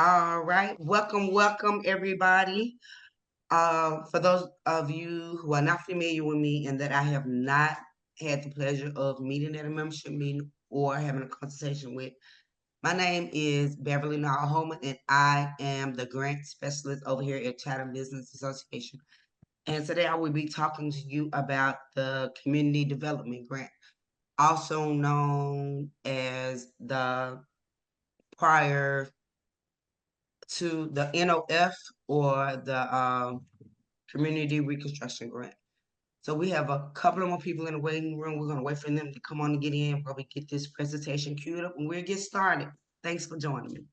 All right, welcome everybody. For those of you who are not familiar with me and that I have not had the pleasure of meeting at a membership meeting or having a conversation with, my name is Beverly Nile Holman, and I am the grant specialist over here at Chatham Business Association. And today I will be talking to you about the Community Development Grant, also known as the prior to the NOF or the Community Reconstruction Grant. So we have a couple of more people in the waiting room. We're gonna wait for them to come on and get in while we get this presentation queued up and we'll get started. Thanks for joining me.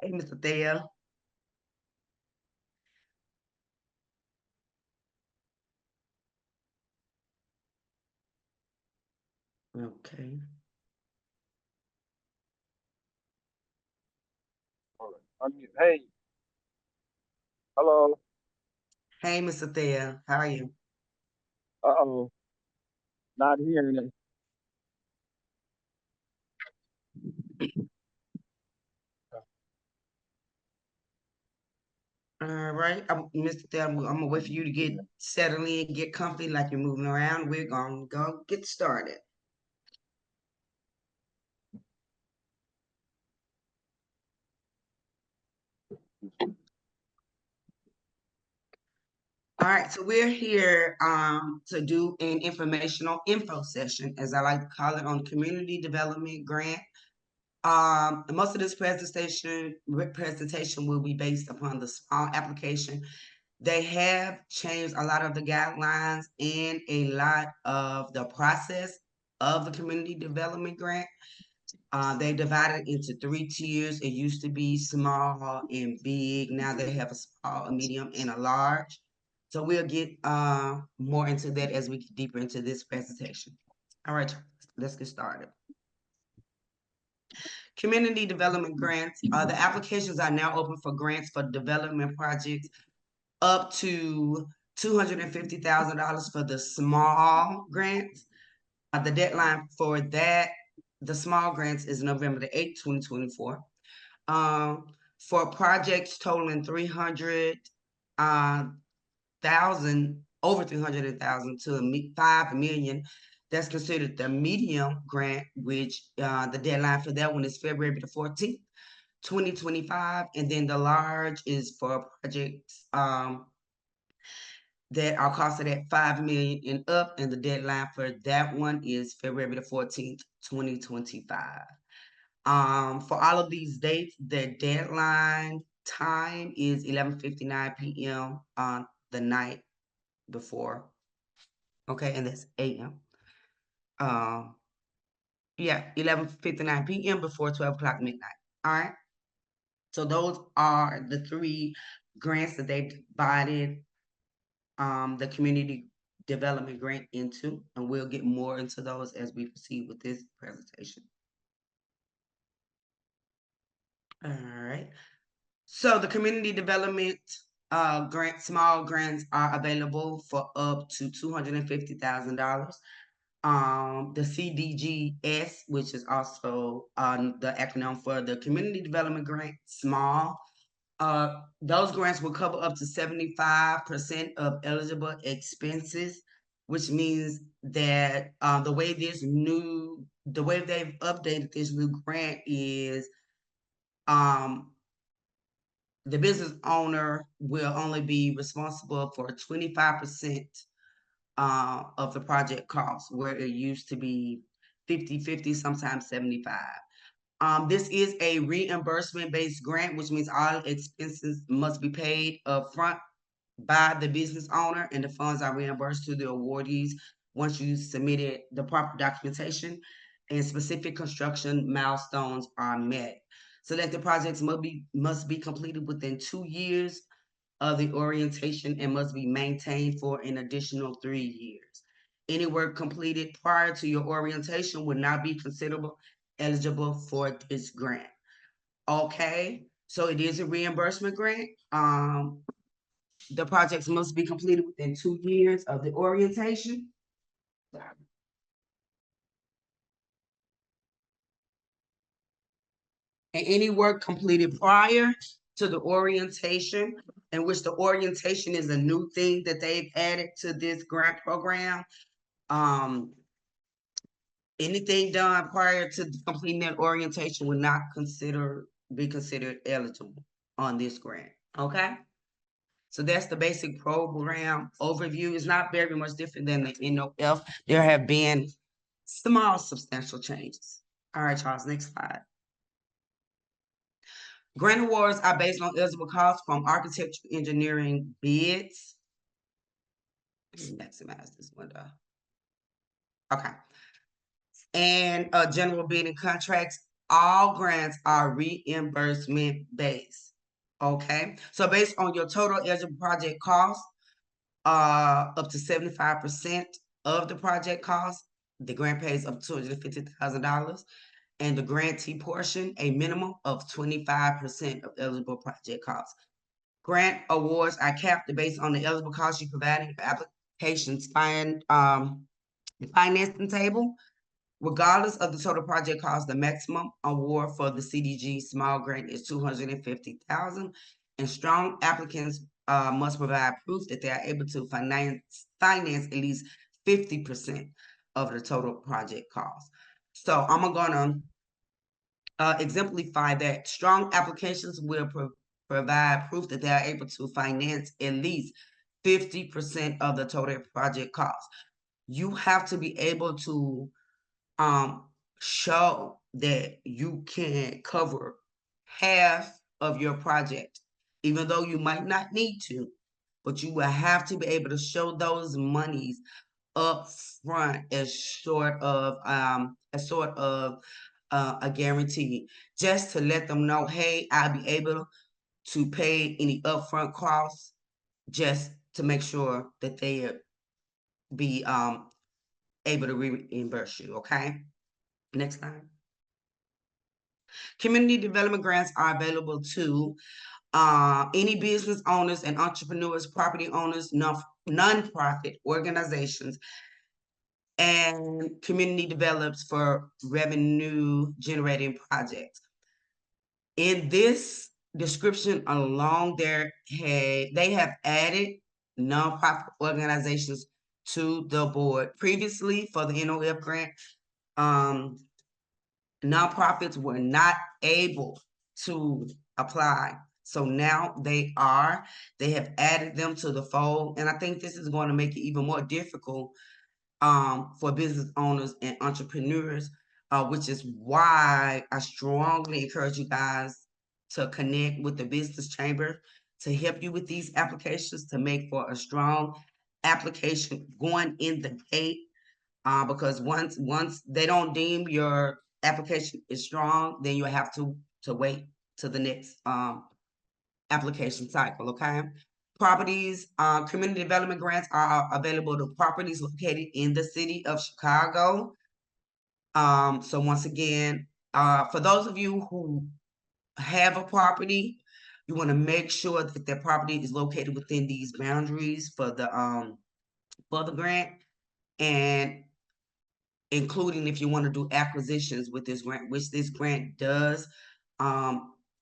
Hey, Mr. Thea. Okay. Hey, hello. Hey, Mr. Thea. How are you? Uh-oh, not hearing it. All right, Mr. Thea, I'm gonna wait for you to get settled in, get comfy like you're moving around. We're gonna go get started. All right, so we're here to do an informational info session, as I like to call it, on community development grant. Most of this presentation will be based upon the small application. They have changed a lot of the guidelines and a lot of the process of the community development grant. They divided into 3 tiers. It used to be small and big. Now they have a small, a medium, and a large. So we'll get more into that as we get deeper into this presentation. All right, let's get started. Community development grants. The applications are now open for grants for development projects up to $250,000 for the small grants. The deadline for that, the small grants, is November the 8th, 2024. For projects totaling 300 thousand, over 300,000 to 5 million, that's considered the medium grant, which the deadline for that one is February the 14th, 2025. And then the large is for projects that are costed at 5 million and up, and the deadline for that one is February the 14th, 2025. For all of these dates, the deadline time is 11:59 p.m. on the night before. Okay, and that's a.m. Um, yeah, 11:59 p.m. before 12 o'clock midnight. All right. So those are the three grants that they've divided the community development grant into, and we'll get more into those as we proceed with this presentation. All right. So the community development grant, small grants are available for up to $250,000. The CDGS, which is also the acronym for the Community Development Grant, small. Those grants will cover up to 75% of eligible expenses, which means that the way they've updated this new grant is the business owner will only be responsible for 25% of the project cost, where it used to be 50-50, sometimes 75. This is a reimbursement-based grant, which means all expenses must be paid upfront by the business owner, and the funds are reimbursed to the awardees once you submitted the proper documentation and specific construction milestones are met. Selected projects must be completed within 2 years of the orientation and must be maintained for an additional 3 years. Any work completed prior to your orientation would not be considered eligible for this grant. Okay, so it is a reimbursement grant. Um, the projects must be completed within 2 years of the orientation. And any work completed prior to the orientation, in which the orientation is a new thing that they've added to this grant program. Um, anything done prior to completing that orientation will not be considered eligible on this grant. Okay. So that's the basic program overview. It's not very much different than the NOF. There have been small substantial changes. All right, Charles, next slide. Grant awards are based on eligible costs from architecture engineering bids. Maximize this window. Okay. And general bidding contracts. All grants are reimbursement based. Okay. So based on your total eligible project cost, up to 75% of the project cost, the grant pays up to $250,000. And the grantee portion, a minimum of 25% of eligible project costs. Grant awards are capped based on the eligible costs you provide in your application's financing table. Regardless of the total project cost, the maximum award for the CDG small grant is $250,000, and strong applicants must provide proof that they are able to finance at least 50% of the total project cost. So I'm gonna exemplify that. Strong applications will provide proof that they are able to finance at least 50% of the total project cost. You have to be able to um, show that you can cover half of your project, even though you might not need to, but you will have to be able to show those monies up front as sort of a guarantee, just to let them know, hey, I'll be able to pay any upfront costs, just to make sure that they be able to reimburse you. Okay, next slide. Community development grants are available to any business owners and entrepreneurs, property owners, non-profit organizations, and community develops for revenue generating projects. In this description along there, they have added nonprofit organizations to the board. Previously, for the NOF grant, nonprofits were not able to apply. So now they are. They have added them to the fold, and I think this is going to make it even more difficult for business owners and entrepreneurs, which is why I strongly encourage you guys to connect with the business chamber to help you with these applications, to make for a strong application going in the gate. Because once they don't deem your application is strong, then you have to wait to the next application cycle. Okay. Properties, community development grants are available to properties located in the city of Chicago. So once again, for those of you who have a property, you want to make sure that their property is located within these boundaries for the grant, and including if you want to do acquisitions with this grant, which this grant does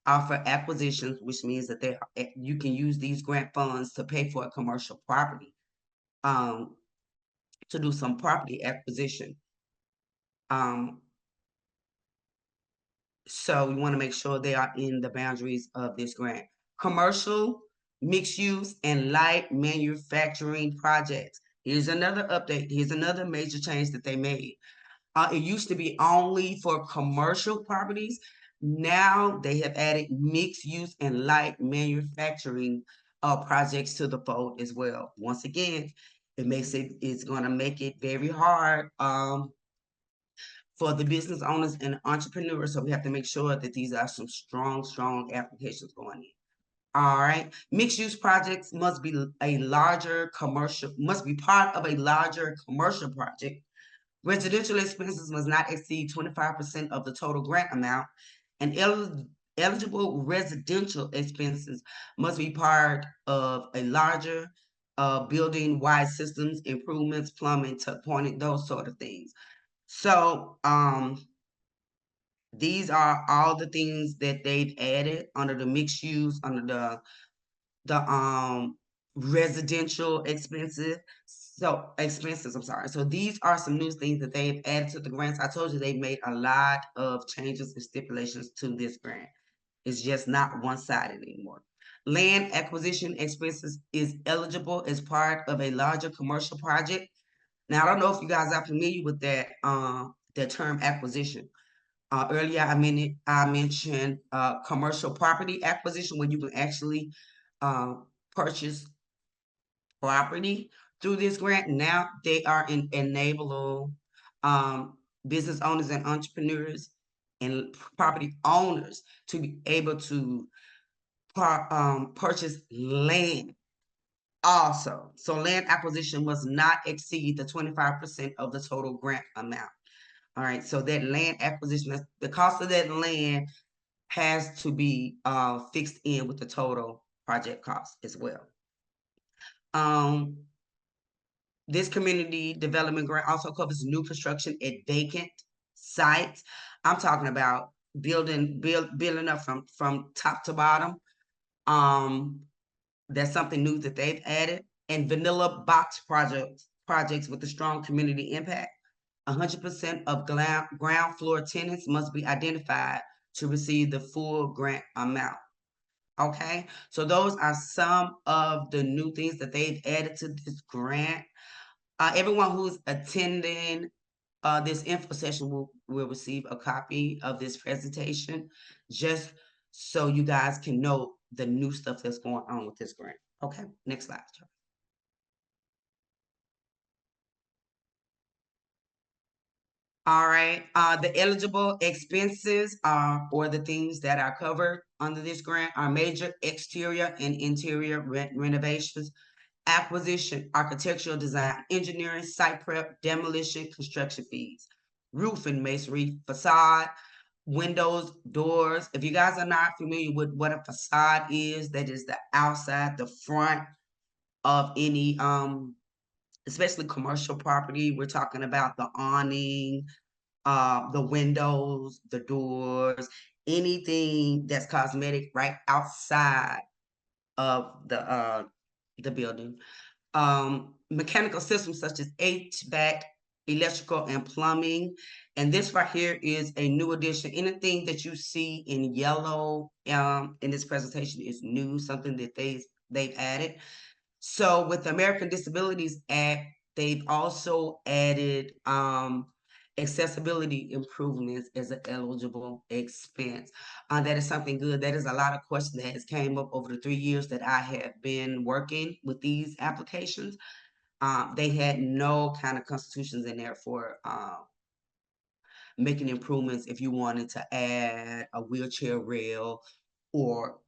offer acquisitions, which means that you can use these grant funds to pay for a commercial property, to do some property acquisition. So we want to make sure they are in the boundaries of this grant. Commercial, mixed use, and light manufacturing projects. Here's another update. Here's another major change that they made. It used to be only for commercial properties. Now they have added mixed use and light manufacturing projects to the fold as well. Once again, it's going to make it very hard for the business owners and entrepreneurs. So we have to make sure that these are some strong applications going in. All right. Mixed use projects must be part of a larger commercial project. Residential expenses must not exceed 25% of the total grant amount, and Eligible residential expenses must be part of a larger building-wide systems improvements, plumbing, tuck pointing, those sort of things. So these are all the things that they've added under the mixed use, under the residential expenses, I'm sorry. So these are some new things that they've added to the grants. I told you they made a lot of changes and stipulations to this grant. It's just not one-sided anymore. Land acquisition expenses is eligible as part of a larger commercial project. Now, I don't know if you guys are familiar with that term acquisition. Earlier, I mentioned commercial property acquisition, where you can actually uh, purchase property through this grant. Now they are enabling business owners and entrepreneurs and property owners to be able to purchase land also. So land acquisition must not exceed the 25% of the total grant amount. All right, so that land acquisition, the cost of that land has to be fixed in with the total project cost as well. Um, this community development grant also covers new construction at vacant sites. I'm talking about building up from top to bottom. Um, that's something new that they've added. And vanilla box projects with a strong community impact. 100% of ground floor tenants must be identified to receive the full grant amount. Okay, so those are some of the new things that they've added to this grant. Everyone who's attending this info session will receive a copy of this presentation, just so you guys can know the new stuff that's going on with this grant. Okay, next slide. All right, the eligible expenses or the things that are covered under this grant are major exterior and interior renovations, acquisition, architectural design, engineering, site prep, demolition, construction fees, roofing, masonry, facade, windows, doors. If you guys are not familiar with what a facade is, that is the outside, the front of any especially commercial property. We're talking about the awning, the windows, the doors, anything that's cosmetic right outside of the building. Mechanical systems such as HVAC, electrical, and plumbing. And this right here is a new addition. Anything that you see in yellow in this presentation is new, something that they've added. So with the American Disabilities Act, they've also added accessibility improvements as an eligible expense. That is something good. That is a lot of questions that has came up over the 3 years that I have been working with these applications. They had no kind of constitutions in there for making improvements if you wanted to add a wheelchair rail or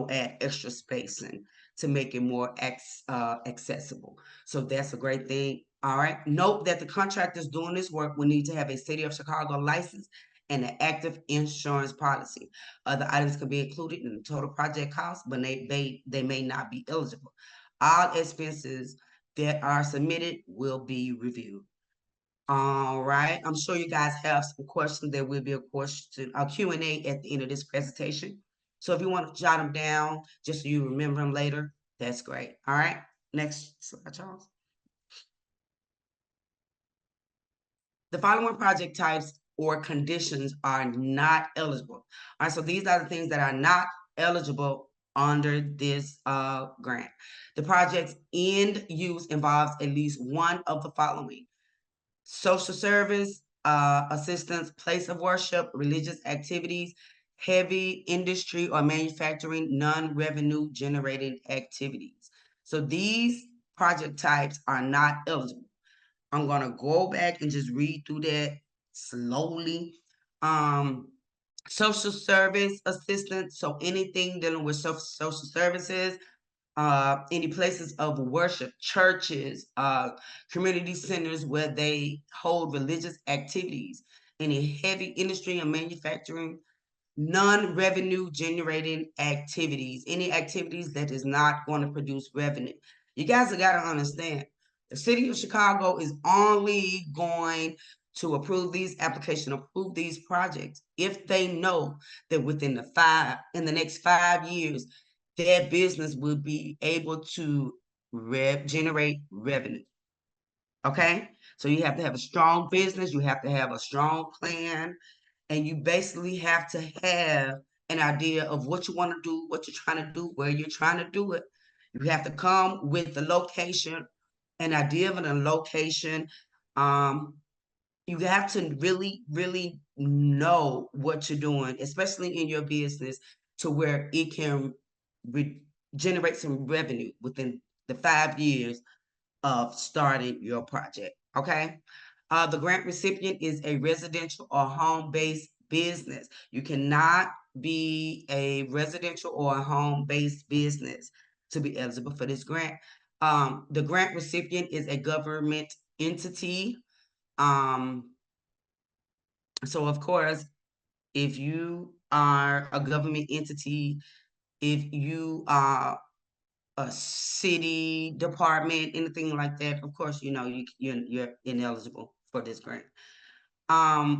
add extra spacing to make it more accessible. So that's a great thing. All right, note that the contractors doing this work will need to have a city of Chicago license and an active insurance policy. Other items can be included in the total project cost, but they may not be eligible. All expenses that are submitted will be reviewed. All right, I'm sure you guys have some questions. There will be a Q&A at the end of this presentation. So if you want to jot them down, just so you remember them later, that's great. All right, next slide, Charles. The following project types or conditions are not eligible. All right, so these are the things that are not eligible under this grant. The project's end use involves at least one of the following: social service, assistance, place of worship, religious activities, heavy industry or manufacturing, non-revenue generating activities. So these project types are not eligible. I'm gonna go back and just read through that slowly. Um, Social service assistance, so anything dealing with social services, any places of worship, churches, community centers where they hold religious activities, any heavy industry and manufacturing, non-revenue generating activities, any activities that is not going to produce revenue. You guys have got to understand, the city of Chicago is only going to approve these applications, approve these projects, if they know that in the next 5 years, their business will be able to generate revenue. Okay, so you have to have a strong business, you have to have a strong plan, and you basically have to have an idea of what you want to do, what you're trying to do, where you're trying to do it. You have to come with the location, an idea of a location. Um, you have to really, really know what you're doing, especially in your business, to where it can generate some revenue within the 5 years of starting your project. Okay. The grant recipient is a residential or home-based business. You cannot be a residential or a home-based business to be eligible for this grant. The grant recipient is a government entity. Um, so of course, if you are a government entity, if you are a city department, anything like that, of course, you're ineligible for this grant.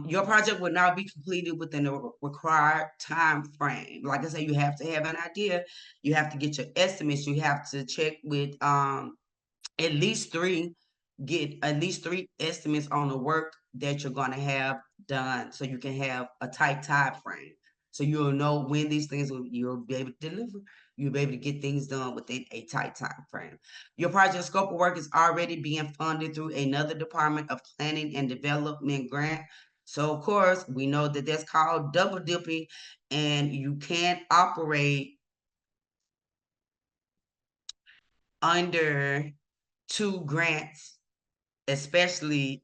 Your project will now be completed within the required time frame. Like I said, you have to have an idea. You have to get your estimates. You have to check with at least three, get at least three estimates on the work that you're going to have done, so you can have a tight time frame. So you'll know when these things you'll be able to deliver. You'll be able to get things done within a tight time frame. Your project scope of work is already being funded through another Department of Planning and Development grant. So of course, we know that that's called double dipping, and you can't operate under two grants, especially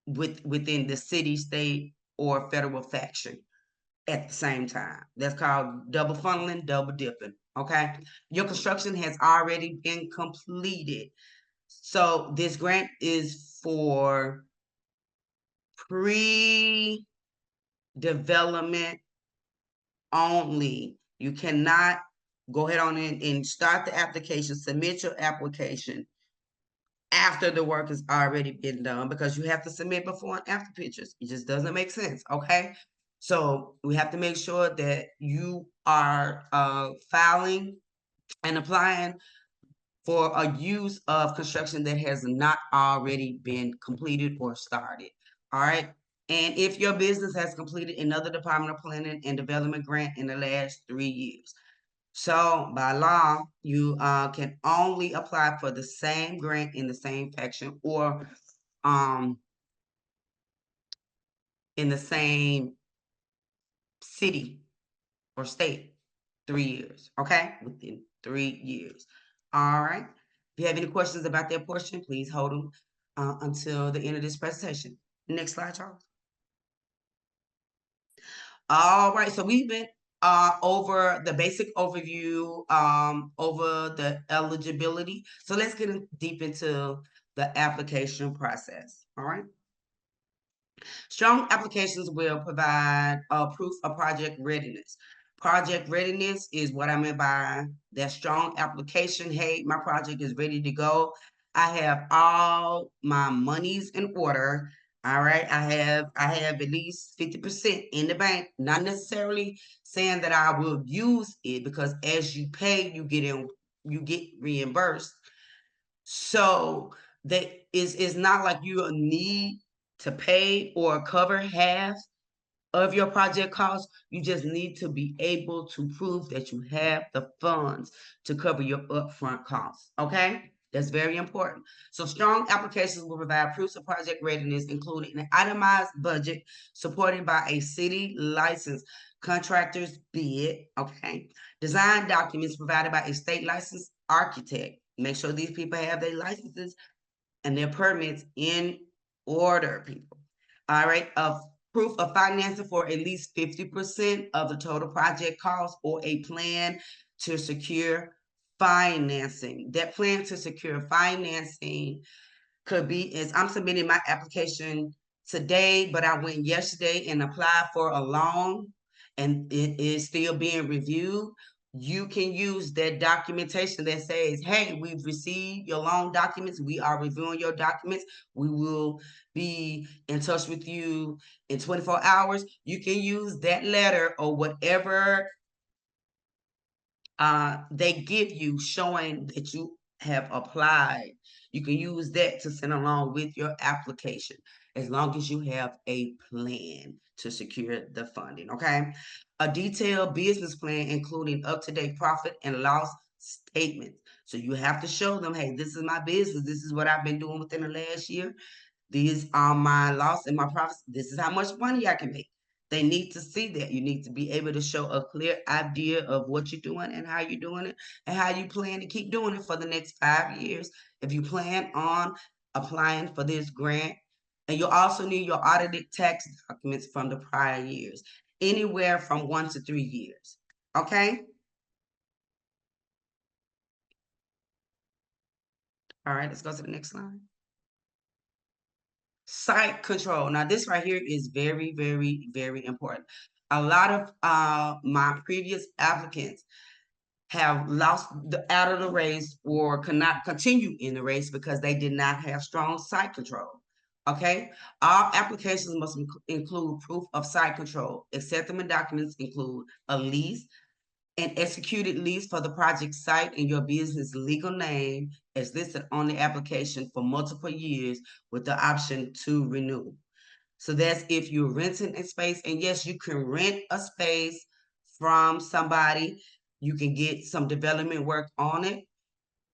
within the city, state, or federal faction at the same time. That's called double funneling, double dipping. Okay, your construction has already been completed. So this grant is for pre-development only. You cannot go ahead on and start the application, submit your application after the work has already been done, because you have to submit before and after pictures. It just doesn't make sense. Okay. So we have to make sure that you are filing and applying for a use of construction that has not already been completed or started. All right. And if your business has completed another Department of Planning and Development grant in the last 3 years. So by law, you can only apply for the same grant in the same faction, or um, in the same city or state, 3 years. Okay, within 3 years. All right. If you have any questions about that portion, please hold them until the end of this presentation. Next slide, Charles. All right, so we've been over the basic overview, over the eligibility. So let's get deep into the application process. All right. Strong applications will provide proof of project readiness. Project readiness is what I meant by that strong application. Hey, my project is ready to go. I have all my monies in order. All right. I have at least 50% in the bank. Not necessarily saying that I will use it, because as you pay, you get reimbursed. So that is not like you need to pay or cover half of your project costs. You just need to be able to prove that you have the funds to cover your upfront costs. Okay? That's very important. So strong applications will provide proofs of project readiness, including an itemized budget supported by a city license contractor's bid. Okay. Design documents provided by a state licensed architect. Make sure these people have their licenses and their permits in order, people. All right. Of proof of financing for at least 50% of the total project cost, or a plan to secure financing. That plan to secure financing could be, is I'm submitting my application today, but I went yesterday and applied for a loan. and it is still being reviewed, you can use that documentation that says, hey, we've received your loan documents. We are reviewing your documents. We will be in touch with you in 24 hours. You can use that letter or whatever they give you showing that you have applied. You can use that to send along with your application as long as you have a plan to secure the funding, okay? A detailed business plan including up-to-date profit and loss statements. So you have to show them, hey, this is my business. This is what I've been doing within the last year. These are my loss and my profits. This is how much money I can make. They need to see that. You need to be able to show a clear idea of what you're doing and how you're doing it and how you plan to keep doing it for the next 5 years. If you plan on applying for this grant, and you'll also need your audited tax documents from the prior years, anywhere from 1 to 3 years. Okay? All right, let's go to the next slide. Site control. Now, this right here is very, very, very important. A lot of my previous applicants have lost out of the race or cannot continue in the race because they did not have strong site control. Okay, all applications must include proof of site control. Acceptable documents include a lease, an executed lease for the project site in your business legal name as listed on the application for multiple years with the option to renew. So that's if you're renting a space, and yes, you can rent a space from somebody. You can get some development work on it,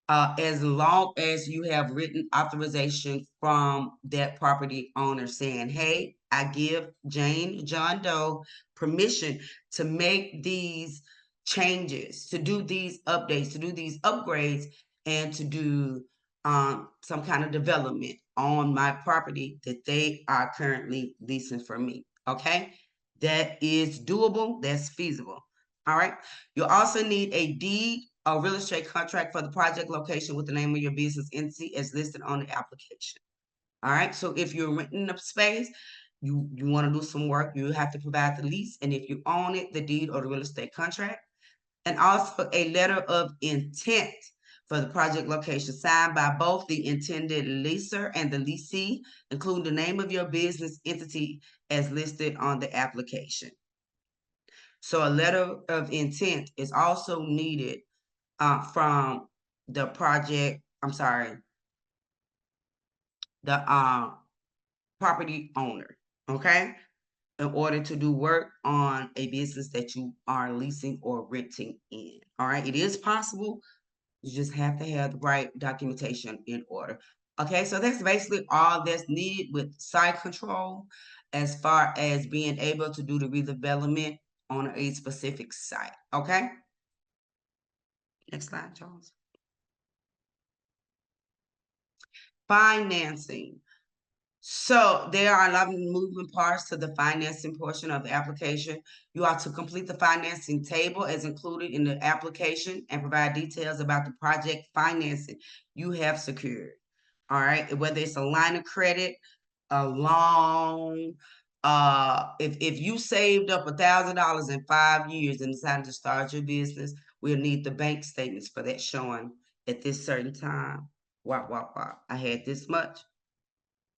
as long as you have written authorization from that property owner saying, hey, I give Jane John Doe permission to make these changes, to do these updates, to do these upgrades, and to do some kind of development on my property that they are currently leasing for me. Okay, that is doable, that's feasible. All right, you also need a deed, a real estate contract for the project location with the name of your business entity as listed on the application. All right, so if you're renting a space, you want to do some work, you have to provide the lease, and if you own it, the deed or the real estate contract, and also a letter of intent for the project location signed by both the intended leaser and the leasee, including the name of your business entity as listed on the application. So a letter of intent is also needed from the project, I'm sorry, the property owner, okay? In order to do work on a business that you are leasing or renting in. All right, it is possible. You just have to have the right documentation in order. Okay, so that's basically all that's needed with site control as far as being able to do the redevelopment on a specific site. Okay, next slide, Charles. Financing. So there are a lot of moving parts to the financing portion of the application. You are to complete the financing table as included in the application and provide details about the project financing you have secured. All right, whether it's a line of credit, a loan, if you saved up $1,000 in 5 years and decided to start your business, we'll need the bank statements for that showing at this certain time. Wow. I had this much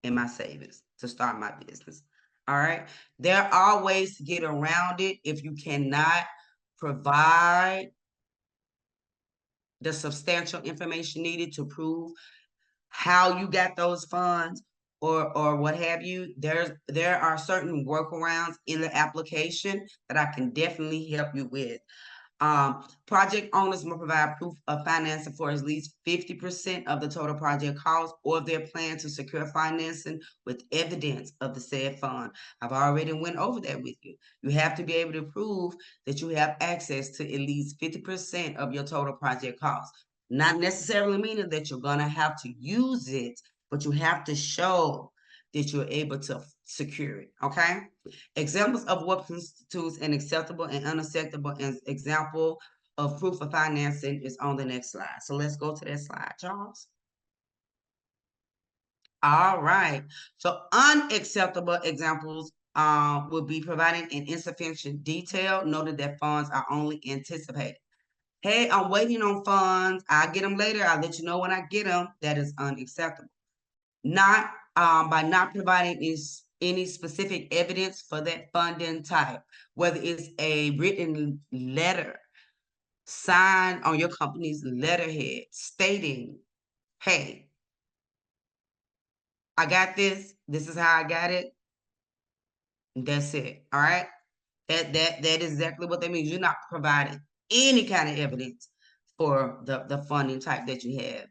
in my savings to start my business. All right. There are ways to get around it if you cannot provide the substantial information needed to prove how you got those funds or what have you. There are certain workarounds in the application that I can definitely help you with. Project owners must provide proof of financing for at least 50% of the total project cost or their plan to secure financing with evidence of the said fund. I've already went over that with you. You have to be able to prove that you have access to at least 50% of your total project cost. Not necessarily meaning that you're gonna have to use it, but you have to show that you're able to secure it, okay? Examples of what constitutes an acceptable and unacceptable example of proof of financing is on the next slide. So let's go to that slide, Charles. All right. So unacceptable examples will be providing an insufficient detail, noting that funds are only anticipated. Hey, I'm waiting on funds. I'll get them later. I'll let you know when I get them. That is unacceptable. Not by not providing any specific evidence for that funding type, whether it's a written letter signed on your company's letterhead stating, hey, I got this. This is how I got it. That's it. All right. That is exactly what that means. You're not providing any kind of evidence for the funding type that you have.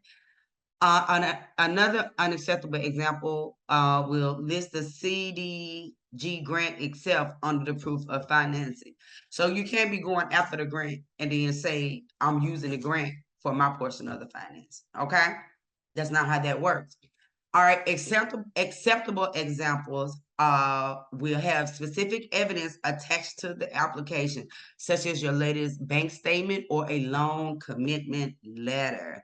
Another unacceptable example will list the CDG grant itself under the proof of financing. So you can't be going after the grant and then say, I'm using the grant for my portion of the finance. Okay? That's not how that works. All right, acceptable examples will have specific evidence attached to the application, such as your latest bank statement or a loan commitment letter.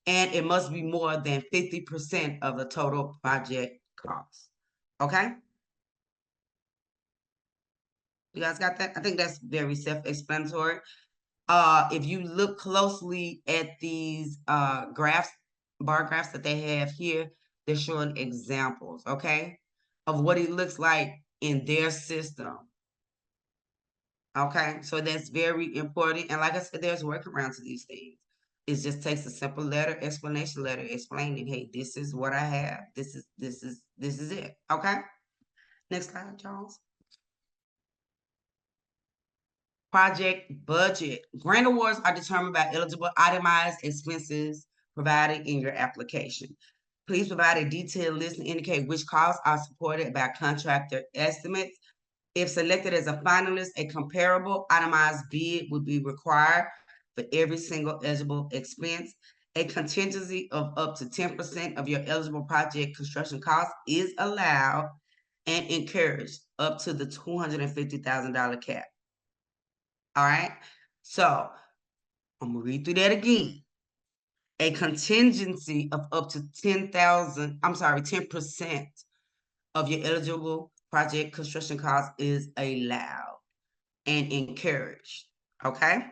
And it must be more than 50% of the total project cost. Okay? You guys got that? I think that's very self-explanatory. If you look closely at these graphs, bar graphs that they have here, they're showing examples, okay, of what it looks like in their system. Okay, so that's very important. And like I said, there's workarounds to these things. It just takes a simple letter, explanation letter, explaining, hey, this is what I have. This is it. Okay. Next slide, Charles. Project budget. Grant awards are determined by eligible itemized expenses provided in your application. Please provide a detailed list and indicate which costs are supported by contractor estimates. If selected as a finalist, a comparable itemized bid would be required for every single eligible expense. A contingency of up to 10% of your eligible project construction cost is allowed and encouraged up to the $250,000 cap. All right. So I'm gonna read through that again. A contingency of up to 10% of your eligible project construction cost is allowed and encouraged. Okay.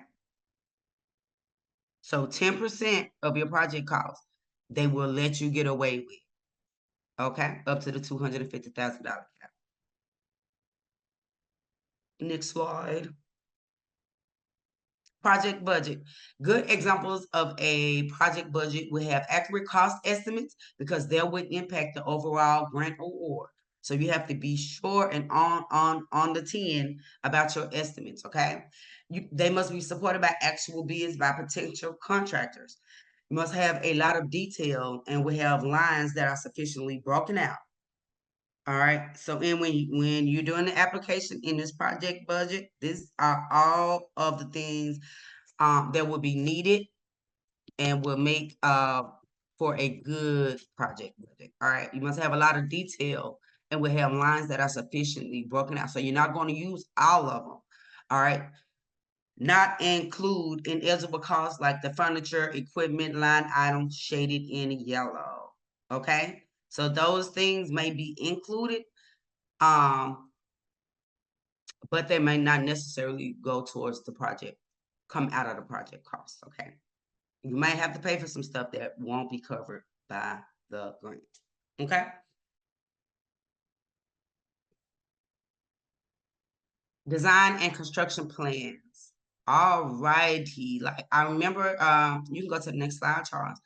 So 10% of your project cost, they will let you get away with. Okay. Up to the $250,000 cap. Next slide. Project budget. Good examples of a project budget will have accurate cost estimates because they would impact the overall grant award. So you have to be sure and on the 10 about your estimates, okay? They must be supported by actual bids by potential contractors. You must have a lot of detail and will have lines that are sufficiently broken out. All right. So when you're doing the application in this project budget, these are all of the things that will be needed and will make for a good project budget. All right. You must have a lot of detail and will have lines that are sufficiently broken out. So you're not going to use all of them. All right. Not include ineligible costs like the furniture, equipment line items shaded in yellow. Okay. So those things may be included, but they may not necessarily go towards the project, come out of the project cost. Okay. You might have to pay for some stuff that won't be covered by the grant. Okay. Design and construction plans. All righty. Like I remember, you can go to the next slide, Charles.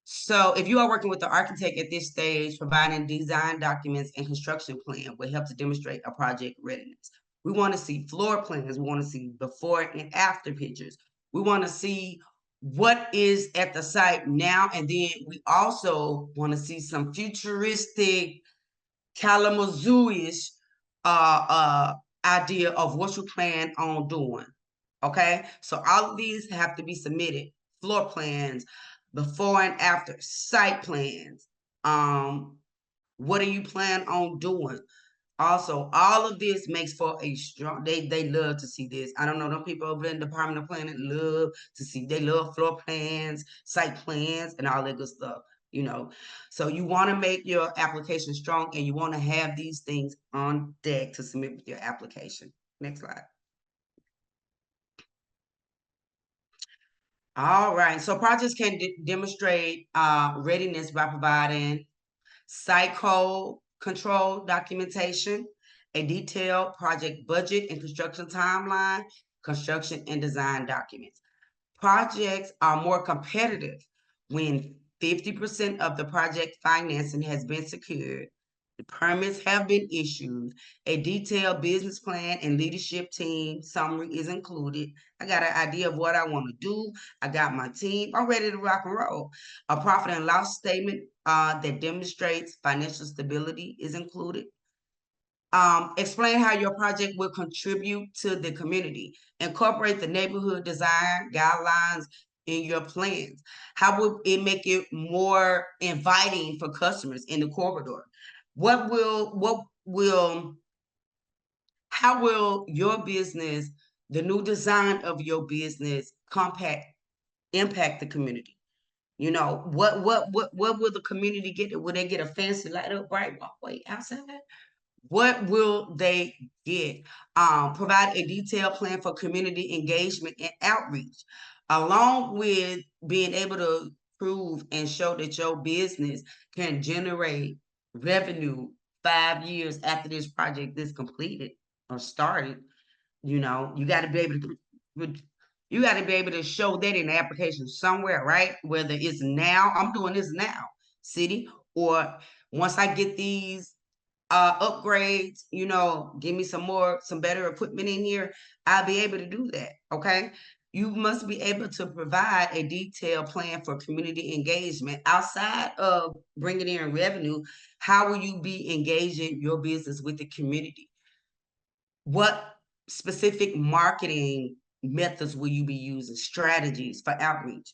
So if you are working with the architect at this stage, providing design documents and construction plan will help to demonstrate a project readiness. We want to see floor plans. We want to see before and after pictures. We want to see what is at the site now. And then we also want to see some futuristic Kalamazoo-ish idea of what you plan on doing. Okay, so all of these have to be submitted. Floor plans, before and after, site plans. What do you plan on doing? Also, all of this makes for a strong, they love to see this. I don't know, them people over in the Department of Planning love to see, they love floor plans, site plans, and all that good stuff. you know. So you want to make your application strong, and you want to have these things on deck to submit with your application. Next slide. All right. So projects can demonstrate readiness by providing site code control documentation, a detailed project budget and construction timeline, construction and design documents. Projects are more competitive when 50% of the project financing has been secured, the permits have been issued, a detailed business plan and leadership team summary is included. I got an idea of what I want to do. I got my team. I'm ready to rock and roll. A profit and loss statement that demonstrates financial stability is included. Explain how your project will contribute to the community. Incorporate the neighborhood design guidelines in your plans. How will it make it more inviting for customers in the corridor? How will your business, the new design of your business, impact the community? You know, what will the community get? Will they get a fancy light up bright walkway outside? What will they get? Provide a detailed plan for community engagement and outreach, along with being able to prove and show that your business can generate revenue 5 years after this project is completed or started. You know, you got to be able to show that in the application somewhere, right? Whether it's now, I'm doing this now, city, or once I get these upgrades, you know, give me some better equipment in here, I'll be able to do that. Okay. You must be able to provide a detailed plan for community engagement outside of bringing in revenue. How will you be engaging your business with the community? What specific marketing methods will you be using? Strategies for outreach?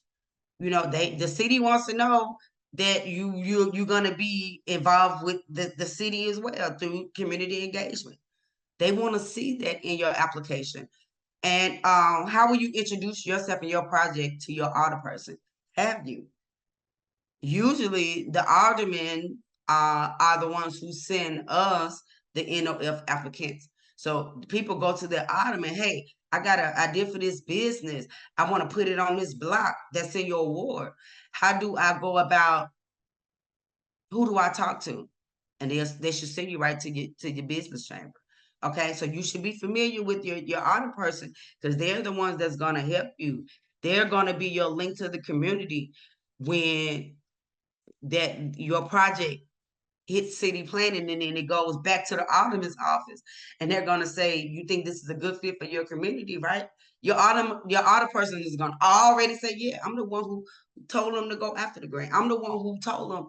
You know, the city wants to know that you're gonna be involved with the city as well through community engagement. They want to see that in your application. And how will you introduce yourself and your project to your audit person? Have you? Usually the aldermen are the ones who send us the NOF applicants. So people go to the alderman, hey, I got an idea for this business. I want to put it on this block that's in your ward. How do I go about, who do I talk to? And they should send you right to your business chamber. Okay, so you should be familiar with your audit person, because they're the ones that's gonna help you. They're gonna be your link to the community when that your project hits city planning, and then it goes back to the alderman's office, and they're gonna say, you think this is a good fit for your community, right? Your audit person is gonna already say, yeah, I'm the one who told them to go after the grant. I'm the one who told them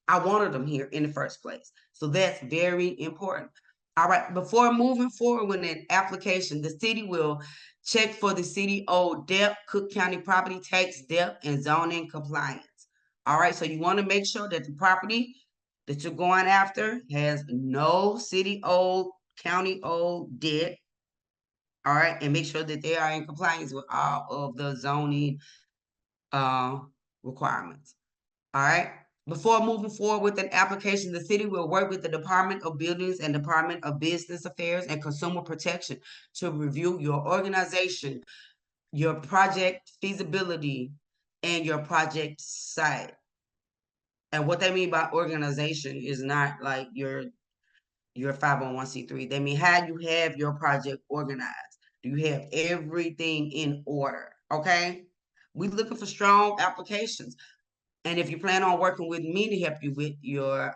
I wanted them here in the first place. So that's very important. All right, before moving forward with an application, the city will check for the city owed debt, Cook County property tax debt, and zoning compliance. All right, so you want to make sure that the property that you're going after has no city owed, county owed debt. All right, and make sure that they are in compliance with all of the zoning uh, requirements. All right. Before moving forward with an application, the city will work with the Department of Buildings and Department of Business Affairs and Consumer Protection to review your organization, your project feasibility, and your project site. And what they mean by organization is not like your 501c3. They mean how you have your project organized. Do you have everything in order? Okay. We're looking for strong applications. And if you plan on working with me to help you with your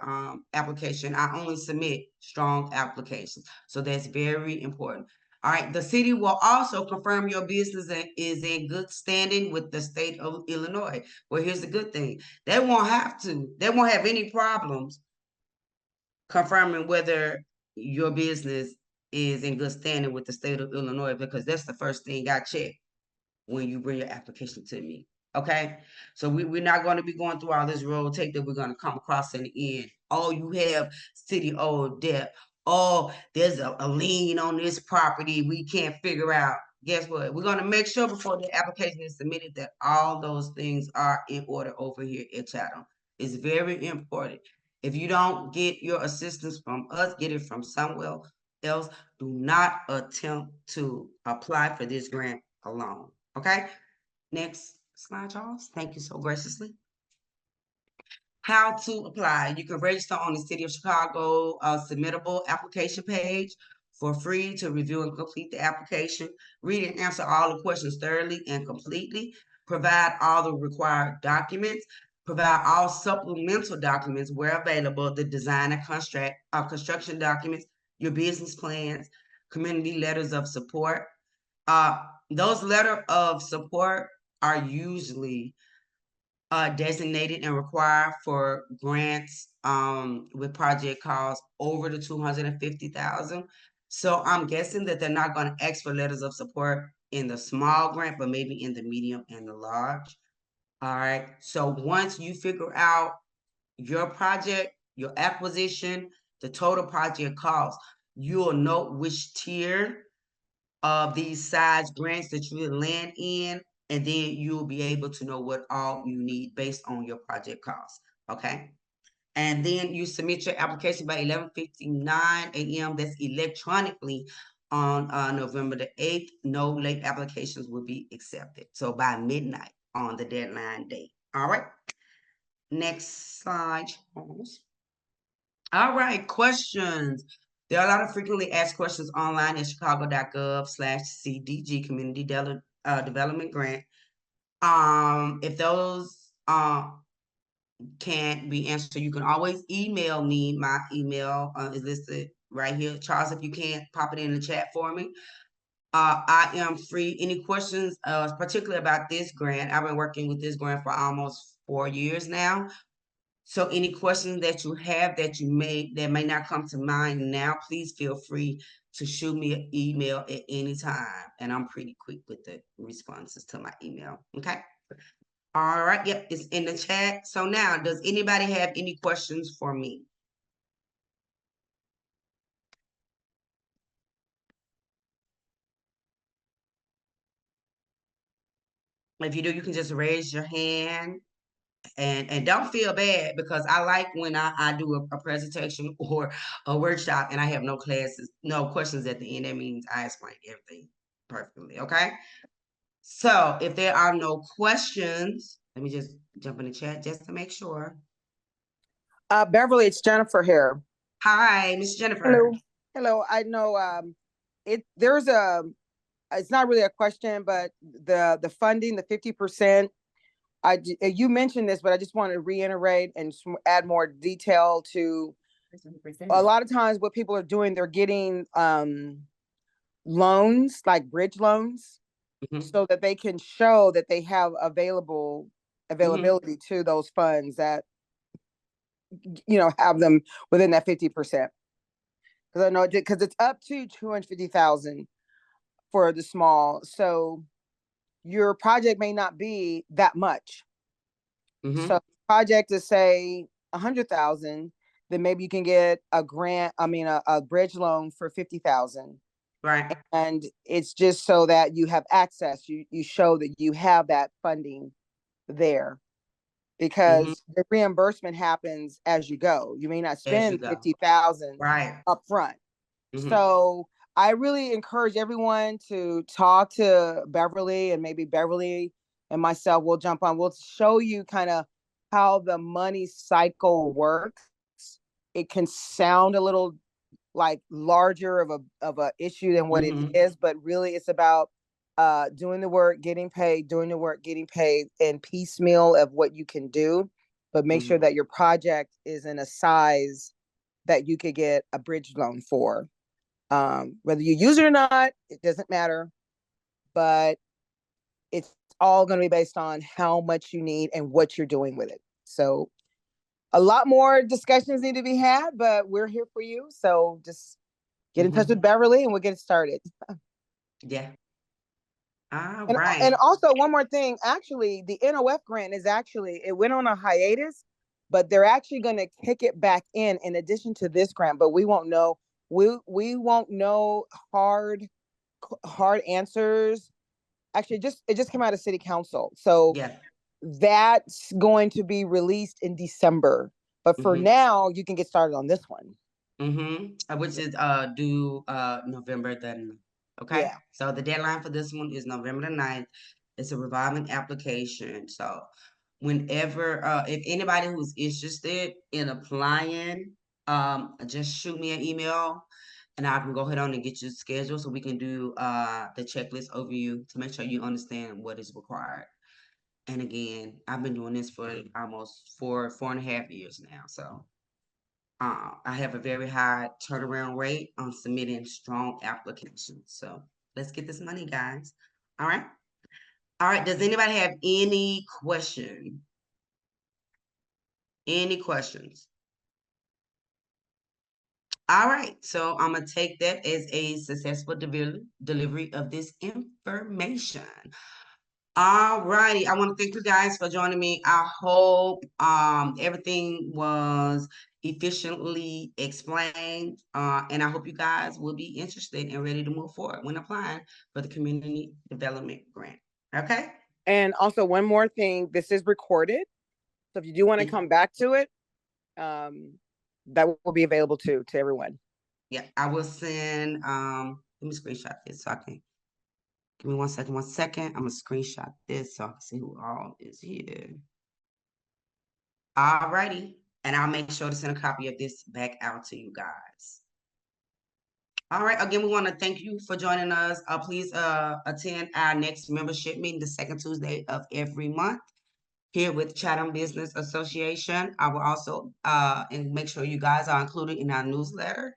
application, I only submit strong applications. So that's very important. All right. The city will also confirm your business is in good standing with the state of Illinois. Well, here's the good thing. They won't have any problems confirming whether your business is in good standing with the state of Illinois, because that's the first thing I check when you bring your application to me. Okay. So we're not going to be going through all this road tape that we're going to come across in the end. Oh, you have city owed debt. Oh, there's a lien on this property we can't figure out. Guess what? We're going to make sure before the application is submitted that all those things are in order over here at Chatham. It's very important. If you don't get your assistance from us, get it from somewhere else. Do not attempt to apply for this grant alone. Okay? Next slide, Charles. Thank you so graciously. How to apply. You can register on the City of Chicago submittable application page for free to review and complete the application. Read and answer all the questions thoroughly and completely. Provide all the required documents. Provide all supplemental documents where available, the design and construction documents, your business plans, community letters of support. Uh, those letter of support are usually designated and required for grants with project costs over the 250,000. So I'm guessing that they're not going to ask for letters of support in the small grant, but maybe in the medium and the large. All right. So once you figure out your project, your acquisition, the total project cost, you'll know which tier of these size grants that you will land in, and then you'll be able to know what all you need based on your project cost. Okay. And then you submit your application by 11:59 a.m. That's electronically on November the 8th. No late applications will be accepted. So by midnight on the deadline date. All right. Next slide, Charles. All right, questions. There are a lot of frequently asked questions online at chicago.gov/CDG Community Development Grant. If those can't be answered, you can always email me. My email is listed right here. Charles, if you can't, pop it in the chat for me. I am free. Any questions, particularly about this grant? I've been working with this grant for almost 4 years now. So any questions that you have that may not come to mind now, please feel free to shoot me an email at any time. And I'm pretty quick with the responses to my email. Okay. All right. Yep. It's in the chat. So now, does anybody have any questions for me? If you do, you can just raise your hand. And don't feel bad, because I like when I do a presentation or a workshop and I have no classes, no questions at the end. That means I explained everything perfectly. Okay. So if there are no questions, let me just jump in the chat just to make sure. Beverly, it's Jennifer here. Hi, Miss Jennifer. Hello. Hello. I know it's not really a question, but the funding, the 50%, you mentioned this, but I just want to reiterate and add more detail to a lot of times what people are doing. They're getting loans, like bridge loans, so that they can show that they have availability to those funds that, have them within that 50%. Because I know because it's up to 250,000 for the small. So your project may not be that much. So project is say 100,000, then maybe you can get a grant. I mean, a bridge loan for 50,000. Right. And it's just so that you have access. You show that you have that funding there, because the reimbursement happens as you go. You may not spend 50,000 right up front. So I really encourage everyone to talk to Beverly, and maybe Beverly and myself will jump on. We'll show you kind of how the money cycle works. It can sound a little like larger of a issue than what it is, but really it's about doing the work, getting paid, doing the work, getting paid, and piecemeal of what you can do, but make sure that your project is in a size that you could get a bridge loan for. Whether you use it or not, it doesn't matter, but it's all going to be based on how much you need and what you're doing with it. So a lot more discussions need to be had, but we're here for you. So just get in touch with Beverly and we'll get it started. Yeah. All and, right. And also one more thing, actually, the NOF grant it went on a hiatus, but they're actually going to kick it back in addition to this grant, but we won't know. We won't know hard answers. Actually, it just came out of city council. So that's going to be released in December. But for now, you can get started on this one. Which is due November the 9th. Okay. Yeah. So the deadline for this one is November the 9th. It's a revolving application. So whenever if anybody who's interested in applying, just shoot me an email and I can go ahead on and get you scheduled so we can do the checklist over you to make sure you understand what is required. And again, I've been doing this for almost 4.5 years now. So I have a very high turnaround rate on submitting strong applications. So let's get this money, guys. All right. All right. Does anybody have any question? Any questions? All right. So I'm going to take that as a successful delivery of this information. All righty. I want to thank you guys for joining me. I hope everything was efficiently explained. And I hope you guys will be interested and ready to move forward when applying for the community development grant. Okay. And also one more thing, this is recorded. So if you do want to come back to it, that will be available to everyone. Yeah, I will send let me screenshot this so I can. Give me 1 second, 1 second. I'm gonna screenshot this so I can see who all is here. All righty. And I'll make sure to send a copy of this back out to you guys. All right. Again, we want to thank you for joining us. Please attend our next membership meeting the second Tuesday of every month here with Chatham Business Association. I will also and make sure you guys are included in our newsletter.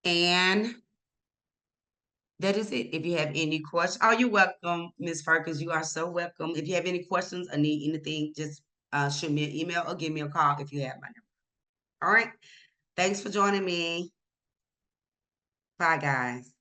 And that is it. If you have any questions, oh, you're welcome, Ms. Farkas. You are so welcome. If you have any questions or need anything, just shoot me an email or give me a call if you have my number. All right. Thanks for joining me. Bye, guys.